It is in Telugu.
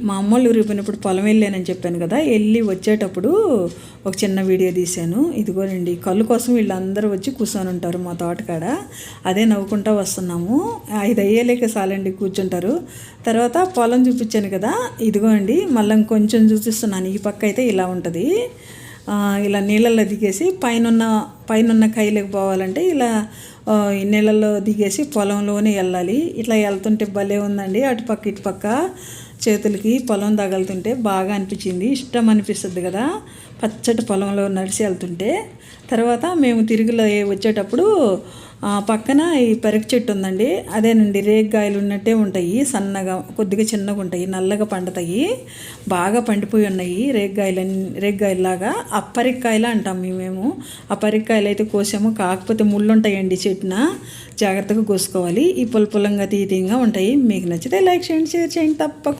మా అమ్మోళ్ళు ఊరికి పోయినప్పుడు పొలం వెళ్ళానని చెప్పాను కదా, వెళ్ళి వచ్చేటప్పుడు ఒక చిన్న వీడియో తీశాను. ఇదిగోనండి, కళ్ళు కోసం వీళ్ళందరూ వచ్చి కూర్చొని ఉంటారు మా తోటకాడ. అదే నవ్వుకుంటూ వస్తున్నాము. 5 అయ్యేలేక చాలండి కూర్చుంటారు. తర్వాత పొలం చూపించాను కదా, ఇదిగోండి మళ్ళీ ఇంకొంచెం చూపిస్తున్నాను. ఈ పక్క అయితే ఇలా ఉంటుంది. ఇలా నీళ్ళల్లో దిగేసి పైన కైలకు పోవాలంటే ఇలా నీళ్ళల్లో దిగేసి పొలంలోనే వెళ్ళాలి. ఇట్లా వెళ్తుంటే భలే ఉందండి. అటుపక్క ఇటుపక్క చేతులకి పొలం తగులుతుంటే బాగా అనిపించింది. ఇష్టం అనిపిస్తుంది కదా పచ్చటి పొలంలో నడిచి వెళ్తుంటే. తర్వాత మేము తిరిగి వచ్చేటప్పుడు పక్కన ఈ పెరక చెట్టు ఉందండి. అదేనండి, రేగ్గాయలు ఉన్నట్టే ఉంటాయి. సన్నగా కొద్దిగా చిన్నగా ఉంటాయి, నల్లగా పండుతాయి. బాగా పండిపోయి ఉన్నాయి రేగ్గాయలాగా. అప్పరికాయలు అంటాం మేము. ఆ పరికాయలు అయితే కోసాము, కాకపోతే ముళ్ళు ఉంటాయండి చెట్టున, జాగ్రత్తగా కోసుకోవాలి. ఈ పుల్ల పుల్లంగా తీయంగా ఉంటాయి. మీకు నచ్చితే లైక్ చేయండి, షేర్ చేయండి తప్పకుండా.